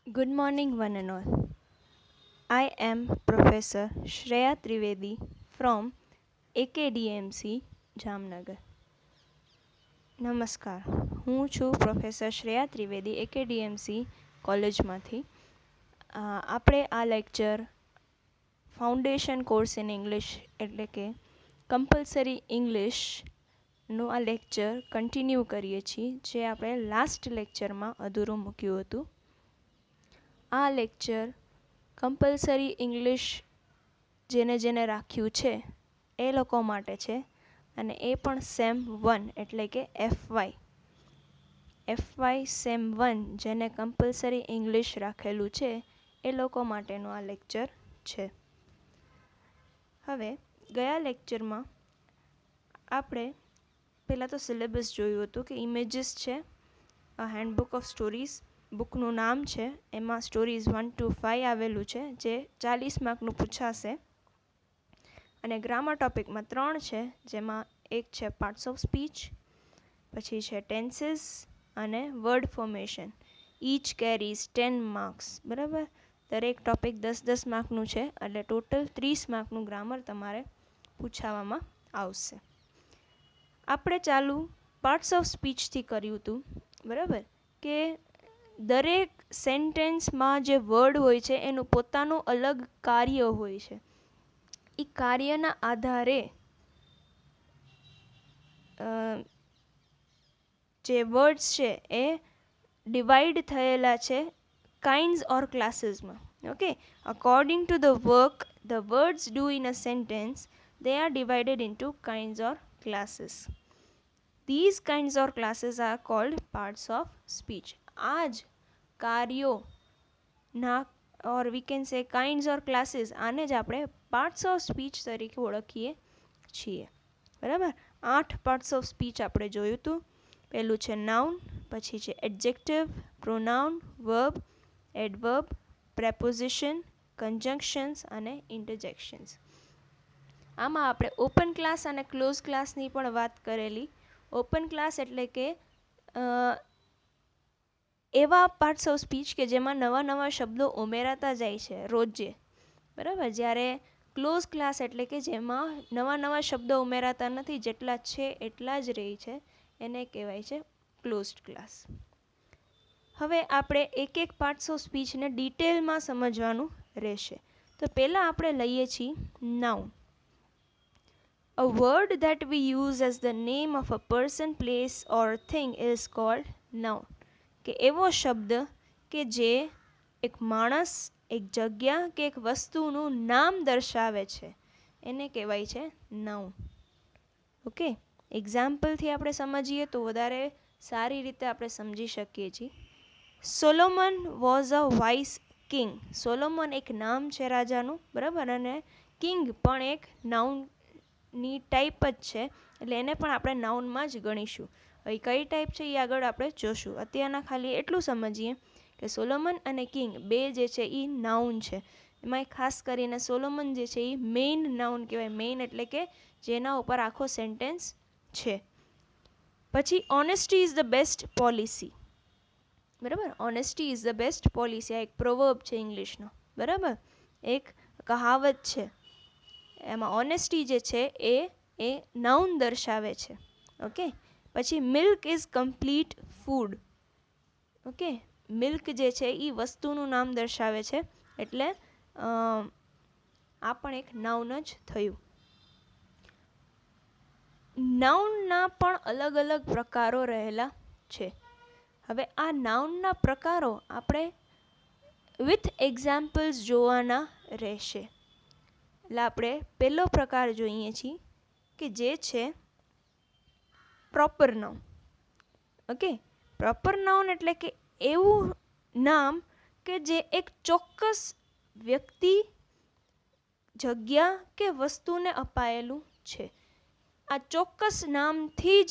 Good morning, one and all. I am Professor Shreya Trivedi from AKDMC, Jamnagar. નમસ્કાર, હું છું professor Shreya Trivedi એકેડીએમસી કોલેજમાંથી. આપણે આ lecture foundation course in English એટલે કે કમ્પલસરી ઇંગ્લિશનું આ લેક્ચર કન્ટિન્યુ કરીએ છીએ, જે આપણે લાસ્ટ લેક્ચરમાં અધૂરું મૂક્યું હતું. આ લેક્ચર કમ્પલસરી ઇંગ્લિશ જેને જેને રાખ્યું છે એ લોકો માટે છે, અને એ પણ સેમ 1 એટલે કે એફવાય સેમ 1 જેને કમ્પલસરી ઇંગ્લિશ રાખેલું છે એ લોકો માટેનું આ લેક્ચર છે. હવે ગયા લેક્ચરમાં આપણે પહેલાં તો સિલેબસ જોયું હતું કે ઇમેજીસ છે, હેન્ડબુક ઓફ સ્ટોરીઝ બુકનું નામ છે, એમાં સ્ટોરીઝ 1 to 5 આવેલું છે, જે 40 માર્કનું પૂછાશે. અને ગ્રામર ટોપિકમાં 3 છે, જેમાં એક છે પાર્ટ્સ ઓફ સ્પીચ, પછી છે ટેન્સીસ અને word formation. Each carries 10 marks. બરાબર, દરેક ટોપિક 10-10 માર્કનું છે, એટલે ટોટલ 30 માર્કનું ગ્રામર તમારે પૂછાવામાં આવશે. આપણે ચાલુ પાર્ટ્સ ઓફ સ્પીચથી કર્યું હતું. બરાબર, કે દરેક સેન્ટેન્સમાં જે વર્ડ હોય છે એનું પોતાનું અલગ કાર્ય હોય છે. એ કાર્યના આધારે જે વર્ડ્સ છે એ ડિવાઈડ થયેલા છે કાઇન્ડ્સ ઓર ક્લાસીસમાં. Okay, according to the work the words do in a sentence, they are divided into kinds or classes. These kinds or classes are called parts of speech. આ જ કાર્યો ના or we can say kinds or classes, આને જ આપણે parts of speech તરીકે ઓળખીએ છીએ. બરાબર, 8 પાર્ટ્સ ઓફ સ્પીચ આપણે જોયું હતું. પહેલું છે નાઉન, પછી છે adjective, pronoun, verb, adverb, preposition, conjunctions અને ઇન્ટરજેક્શન્સ. આમાં આપણે ઓપન ક્લાસ અને ક્લોઝ ક્લાસની પણ વાત કરેલી. ઓપન ક્લાસ એટલે કે એવા પાર્ટ્સ ઓફ સ્પીચ કે જેમાં નવા નવા શબ્દો ઉમેરાતા જાય છે રોજે. બરાબર, જ્યારે ક્લોઝ ક્લાસ એટલે કે જેમાં નવા નવા શબ્દો ઉમેરાતા નથી, જેટલા છે એટલા જ રહે છે, એને કહેવાય છે ક્લોઝડ ક્લાસ. હવે આપણે એક એક પાર્ટ્સ ઓફ સ્પીચને ડિટેલમાં સમજવાનું રહેશે. તો પહેલાં આપણે લઈએ છીએ noun. A word that we use as the name of a person, place or thing is called noun. કે એવો શબ્દ કે જે એક માણસ, એક જગ્યા કે એક વસ્તુનું નામ દર્શાવે છે એને કહેવાય છે નાઉન. ઓકે, એક્ઝામ્પલથી આપણે સમજીએ તો વધારે સારી રીતે આપણે સમજી શકીએ છીએ. Solomon was a wise king. Solomon એક નામ છે રાજાનું, બરાબર, અને કિંગ પણ એક નાઉનની ટાઈપ જ છે, એટલે એને પણ આપણે નાઉનમાં જ ગણીશું. હવે કઈ ટાઈપ છે એ આગળ આપણે જોશું. અત્યારના ખાલી એટલું સમજીએ કે સોલોમન અને કિંગ બે જે છે એ નાઉન છે. એમાં ખાસ કરીને સોલોમન જે છે એ મેઇન નાઉન કહેવાય. મેઇન એટલે કે જેના ઉપર આખો સેન્ટેન્સ છે. પછી honesty is the best policy. બરાબર, honesty is the best policy, આ એક પ્રોવર્બ છે ઇંગ્લિશનો. બરાબર, એક કહાવત છે. એમાં ઓનેસ્ટી જે છે એ નાઉન દર્શાવે છે. ઓકે, પછી milk is complete food. Okay, milk જે છે એ વસ્તુનું નામ દર્શાવે છે, એટલે આ પણ એક નાઉન જ થયું. નાઉનના પણ અલગ અલગ પ્રકારો રહેલા છે. હવે આ નાઉનના પ્રકારો આપણે વિથ એક્ઝામ્પલ્સ જોવાના રહેશે. એટલે આપણે પહેલો પ્રકાર જોઈએ છીએ કે જે છે proper noun. Okay, proper noun એટલે કે એવું નામ કે જે એક ચોક્કસ વ્યક્તિ, જગ્યા કે વસ્તુને અપાયેલું છે. આ ચોક્કસ નામથી જ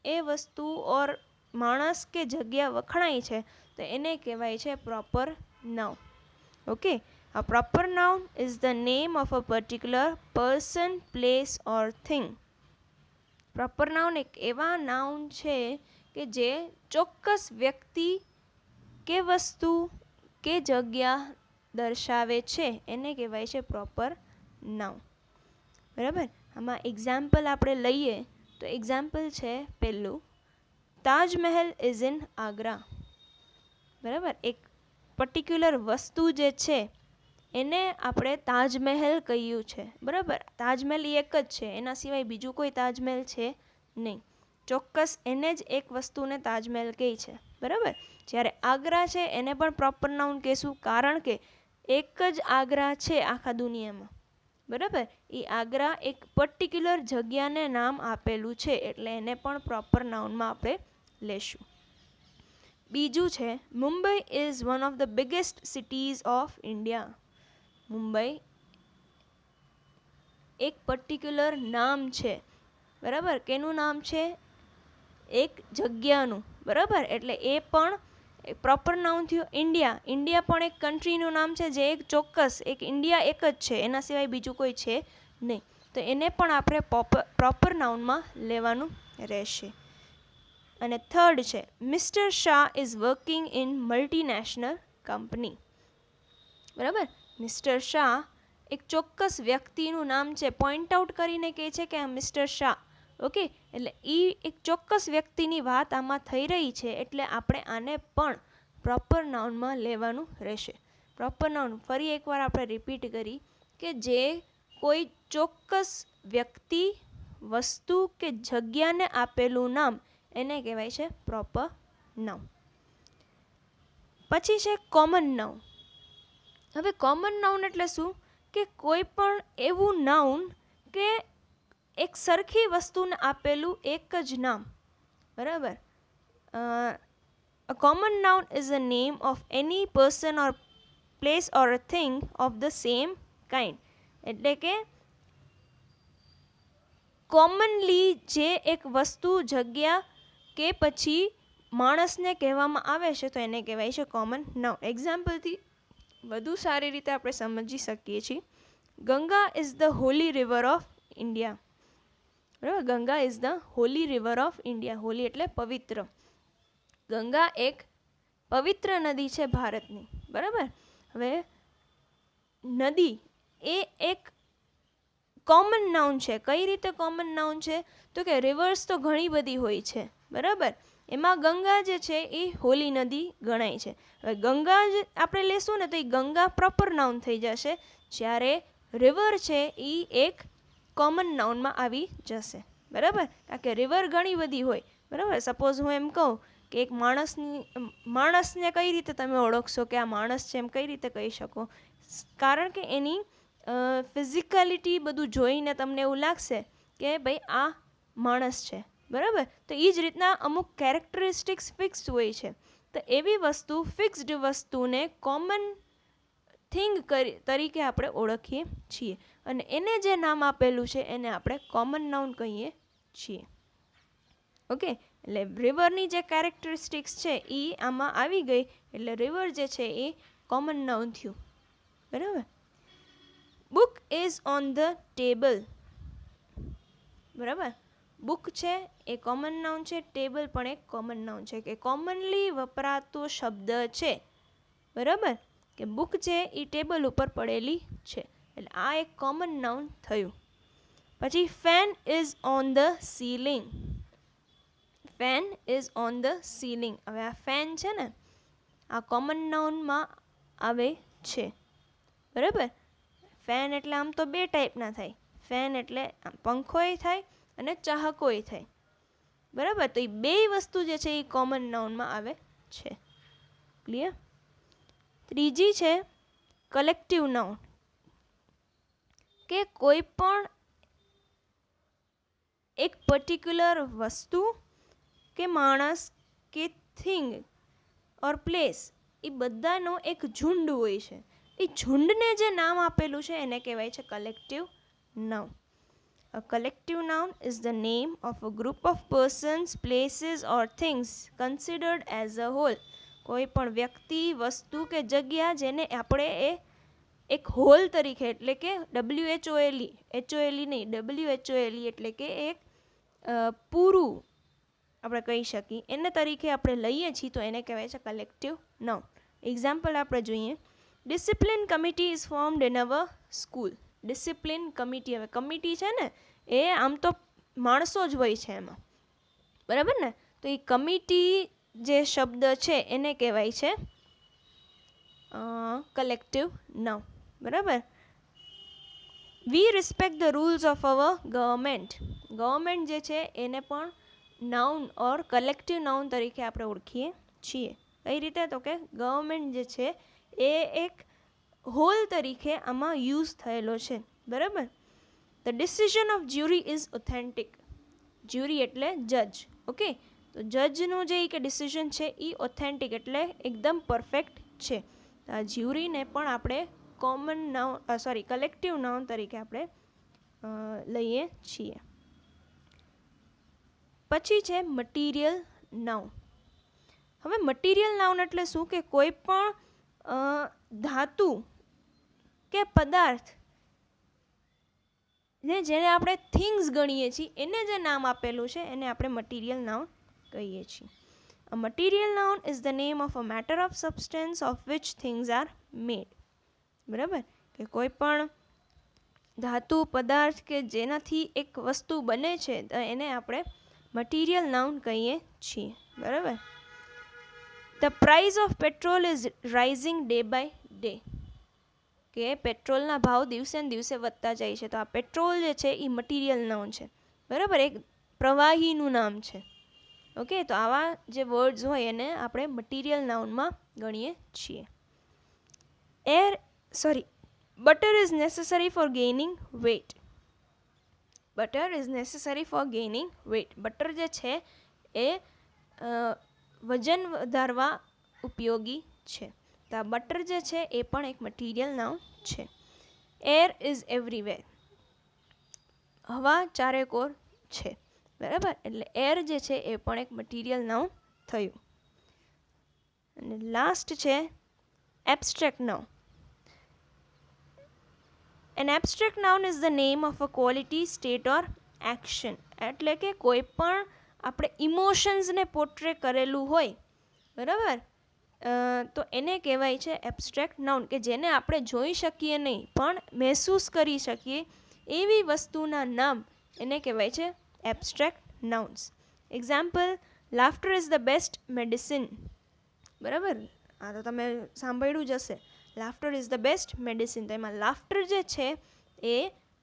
એ વસ્તુ ઓર માણસ કે જગ્યા વખણાય છે, તો એને કહેવાય છે proper noun. Okay, a proper noun is the name of a particular person, place or thing. Proper noun એક એવા નાઉન છે કે જે ચોક્કસ વ્યક્તિ કે વસ્તુ કે જગ્યા દર્શાવે છે એને કહેવાય છે પ્રોપર નાઉન. બરાબર. આમાં એક્ઝામ્પલ આપણે લઈએ તો એક્ઝામ્પલ છે પહેલું, તાજમહેલ ઇઝ ઇન આગ્રા. બરાબર. એક પર્ટિક્યુલર વસ્તુ જે છે એને આપણે તાજમહેલ કહ્યું છે. બરાબર. તાજમહેલ એક જ છે, એના સિવાય બીજું કોઈ તાજમહેલ છે નહીં. ચોક્કસ એને જ એક વસ્તુને તાજમહેલ કહે છે. બરાબર. જ્યારે આગ્રા છે એને પણ પ્રોપર નાઉન કહેશું, કારણ કે એક જ આગ્રા છે આખા દુનિયામાં. બરાબર. એ આગ્રા એક પર્ટિક્યુલર જગ્યાને નામ આપેલું છે એટલે એને પણ પ્રોપર નાઉનમાં આપણે લેશું. બીજું છે Mumbai is one of the biggest cities of India. Mumbai એક પર્ટિક્યુલર નામ છે. બરાબર. કેનું નામ છે? એક જગ્યાનું. બરાબર. એટલે એ પણ પ્રોપર નાઉન થયું. ઇન્ડિયા, ઇન્ડિયા પણ એક કન્ટ્રીનું નામ છે જે એક ચોક્કસ એક ઇન્ડિયા એક જ છે, એના સિવાય બીજું કોઈ છે નહીં. તો એને પણ આપણે પ્રોપર નાઉનમાં લેવાનું રહેશે. અને થર્ડ છે mister Shah is working in multinational company. બરાબર. મિસ્ટર શાહ એક ચોક્કસ વ્યક્તિનું નામ છે, પોઈન્ટ આઉટ કરીને કહે છે કે આ મિસ્ટર શાહ. ઓકે. એટલે એ એક ચોક્કસ વ્યક્તિની વાત આમાં થઈ રહી છે એટલે આપણે આને પણ પ્રોપર નાઉનમાં લેવાનું રહેશે. પ્રોપર નાઉન ફરી એકવાર આપણે રિપીટ કરી કે જે કોઈ ચોક્કસ વ્યક્તિ, વસ્તુ કે જગ્યાને આપેલું નામ એને કહેવાય છે પ્રોપર નાઉન. પછી છે કોમન નાઉન. હવે કોમન નાઉન એટલે શું? કે કોઈ પણ એવું નાઉન કે એક સરખી વસ્તુને આપેલું એક જ નામ. બરાબર. A common noun is a name of any person or place or a thing of the same kind. એટલે કે કોમનલી જે એક વસ્તુ, જગ્યા કે પછી માણસને કહેવામાં આવે છે તો એને કહેવાય છે કોમન નાઉન. એક્ઝામ્પલથી વધુ સારી રીતે આપણે સમજી શકીએ છીએ. Ganga is the holy river of India. બરાબર. Ganga is the holy river of India. Holy એટલે પવિત્ર. ગંગા એક પવિત્ર નદી છે ભારતની. બરાબર. હવે નદી એ એક કોમન નાઉન છે. કઈ રીતે કોમન નાઉન છે? તો કે રિવર્સ તો ઘણી બધી હોય છે. બરાબર. એમાં ગંગા જે છે એ હોલી નદી ગણાય છે. હવે ગંગા જ આપણે લેશું ને તો એ ગંગા પ્રોપર નાઉન થઈ જશે, જ્યારે રિવર છે એ એક કોમન નાઉનમાં આવી જશે. બરાબર. કારણ કે રિવર ઘણી બધી હોય. બરાબર. સપોઝ હું એમ કહું કે એક માણસને કઈ રીતે તમે ઓળખશો કે આ માણસ છે, એમ કઈ રીતે કહી શકો? કારણ કે એની ફિઝિકાલિટી બધું જોઈને તમને એવું લાગશે કે ભાઈ આ માણસ છે. બરાબર. તો એ જ રીતના અમુક કેરેક્ટરિસ્ટિક્સ ફિક્સ હોય છે. તો એવી વસ્તુ, ફિક્સ્ડ વસ્તુને કોમન થિંગ તરીકે આપણે ઓળખીએ છીએ અને એને જે નામ આપેલું છે એને આપણે કોમન નાઉન કહીએ છીએ. ઓકે. એટલે રિવરની જે કેરેક્ટરિસ્ટિક્સ છે એ આમાં આવી ગઈ એટલે રિવર જે છે એ કોમન નાઉન થયું. બરાબર. Book is on the table. બરાબર. બુક છે એ કોમન નાઉન છે, ટેબલ પણ એક કોમન નાઉન છે કે કોમનલી વપરાતો શબ્દ છે. બરાબર. કે બુક છે એ ટેબલ ઉપર પડેલી છે એટલે આ એક કોમન નાઉન થયું. પછી fan is on the ceiling. Fan is on the ceiling. હવે આ ફેન છે ને આ કોમન નાઉનમાં આવે છે. બરાબર. ફેન એટલે આમ તો બે ટાઈપના થાય. ફેન એટલે પંખોય થાય અને ચાહકોય થાય. બરાબર. તો એ બે વસ્તુ જે છે એ કોમન નાઉનમાં આવે છે. ક્લિયર? ત્રીજી છે કલેક્ટિવ નાઉન. કે કોઈ પણ એક પર્ટિક્યુલર વસ્તુ કે માણસ કે થિંગ ઓર પ્લેસ એ બધાનો એક ઝુંડ હોય છે. એ ઝુંડને જે નામ આપેલું છે એને કહેવાય છે collective noun. A collective noun is the name of a group of persons, places or things considered as a whole. કોઈ પણ વ્યક્તિ, વસ્તુ કે જગ્યા જેને આપણે એક હોલ તરીકે એટલે કે WHOLE નહીં WHOLE એટલે કે એક પૂરું આપણે કહી શકીએ એને તરીકે આપણે લઈએ છીએ તો એને કહેવાય છે કલેક્ટિવ નાઉન. એક્ઝામ્પલ આપણે જોઈએ, discipline committee is formed in our school. Discipline committee, હવે કમિટી છે ને એ આમ તો માણસો જ હોય છે એમાં, બરાબર ને? તો એ કમિટી જે શબ્દ છે એને કહેવાય છે કલેક્ટિવ નાઉન, બરાબર. We respect the rules of our government. Government જે છે એને પણ નાઉન ઓર કલેક્ટિવ નાઉન તરીકે આપણે ઓળખીએ છીએ. કઈ રીતે? તો કે ગવર્મેન્ટ જે છે એ એક હોલ તરીકે આમાં યુઝ થયેલો છે, બરાબર. The decision of jury is authentic. Jury એટલે જજ, ઓકે. તો જજનું જે કે ડિસિઝન છે એ ઓથેન્ટિક એટલે એકદમ પરફેક્ટ છે. આ જ્યુરીને પણ આપણે કોમન નાઉન કલેક્ટિવ નાઉન તરીકે આપણે લઈએ છીએ. પછી છે મટીરિયલ નાઉન. હવે મટીરિયલ નાઉન એટલે શું? કે કોઈ પણ ધાતુ કે પદાર્થ ને જેને આપણે થિંગ્સ ગણીએ છીએ એને જે નામ આપેલું છે એને આપણે મટીરિયલ નાઉન કહીએ છીએ. A material noun is the name of a matter of substance of which things are made. બરાબર, કે કોઈ પણ ધાતુ પદાર્થ કે જેનાથી એક વસ્તુ બને છે તો એને આપણે મટીરિયલ નાઉન કહીએ છીએ, બરાબર. The price of petrol is rising day by day. કે પેટ્રોલના ભાવ દિવસે ને દિવસે વધતા જાય છે. તો આ પેટ્રોલ જે છે એ મટીરિયલ નાઉન છે, બરાબર, એક પ્રવાહીનું નામ છે. ઓકે, તો આવા જે વર્ડ્સ હોય એને આપણે મટીરિયલ નાઉનમાં ગણીએ છીએ. Butter is necessary for gaining weight. Butter is necessary for gaining weight. Butter જે છે એ વજન વધારવા ઉપયોગી છે. તો આ બટર જે છે એ પણ એક મટીરિયલ નાઉન છે. Air is everywhere. હવા ચારેકોર છે, બરાબર, એટલે એર જે છે એ પણ એક મટીરિયલ નાઉન થયું. અને લાસ્ટ છે abstract noun. An abstract noun is the name of a quality, state or action. એટલે કે કોઈ પણ આપણે ઇમોશન્સને પોર્ટ્રે કરેલું હોય, બરાબર, તો એને કહેવાય છે એબ્સ્ટ્રેક્ટ નાઉન. કે જેને આપણે જોઈ શકીએ નહીં પણ મહેસૂસ કરી શકીએ એવી વસ્તુના નામ એને કહેવાય છે abstract nouns. Example, laughter is the best medicine. બરાબર, આ તો તમે સાંભળ્યું જ હશે, laughter is the best medicine. તો એમાં લાફ્ટર જે છે એ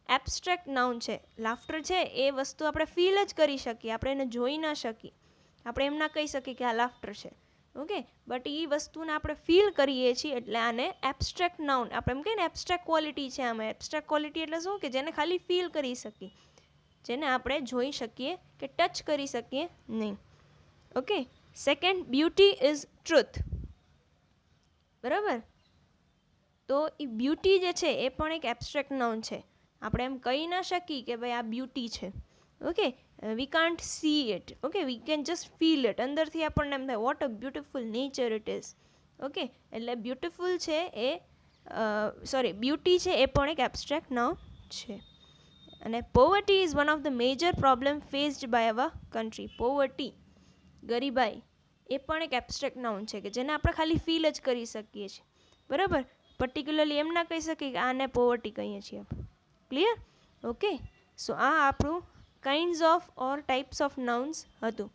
એબ્સ્ટ્રેક્ટ નાઉન છે. લાફ્ટર છે એ વસ્તુ આપણે ફીલ જ કરી શકીએ, આપણે એને જોઈ ના શકીએ. આપણે એમ ના કહી શકીએ કે આ લાફ્ટર છે, ઓકે, બટ એ વસ્તુને આપણે ફીલ કરીએ છીએ એટલે આને એબ્સ્ટ્રેક્ટ નાઉન. આપણે એમ કહીએ ને એબ્સ્ટ્રેક્ટ ક્વોલિટી છે આમાં. એબ્સ્ટ્રેક્ટ ક્વોલિટી એટલે શું? કે જેને ખાલી ફીલ કરી શકીએ, જેને આપણે જોઈ શકીએ કે ટચ કરી શકીએ નહીં, okay. Second, beauty is truth. બરાબર, તો એ બ્યુટી જે છે એ પણ એક એબ્સ્ટ્રેક્ટ નાઉન છે. આપણે એમ કહી ના શકીએ કે ભાઈ આ બ્યુટી છે, okay. We can't C it, okay, we can just feel it. અંદરથી આપણને એમ થાય what a beautiful nature it is, okay. એટલે બ્યુટિફુલ છે એ બ્યુટી છે એ પણ એક એબ્સ્ટ્રેક્ટ નાઉન છે. અને poverty is one of the major problem faced by our country. Poverty, ગરીબાઈ, એ પણ એક એબ્સ્ટ્રેક્ટ નાઉન છે કે જેને આપણે ખાલી ફીલ જ કરી શકીએ છીએ, બરાબર. પર્ટિક્યુલરલી એમ ના કહી શકીએ કે આને પોવર્ટી કહીએ છીએ આપણે. ક્લિયર? ઓકે. સો આ આપણું kinds of or types of nouns હતું.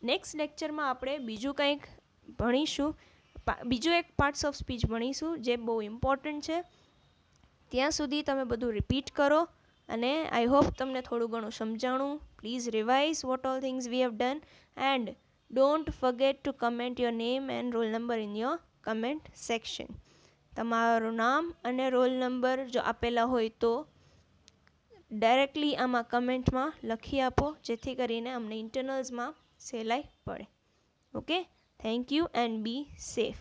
નેક્સ્ટ લેક્ચરમાં આપણે બીજું કંઈક ભણીશું, બીજું એક પાર્ટ્સ ઓફ સ્પીચ ભણીશું જે બહુ ઇમ્પોર્ટન્ટ છે. ત્યાં સુધી તમે બધું રિપીટ કરો અને આઈ હોપ તમને થોડું ઘણું સમજાણું. Please revise what all things we have done and don't forget to comment your name and roll number in your comment section. તમારું નામ અને રોલ નંબર જો આપેલા હોય તો ડાયરેક્ટલી આમાં કમેન્ટમાં લખી આપો જેથી કરીને અમને ઇન્ટરનલ્સમાં સહેલાઈ પડે. Okay, thank you and be safe.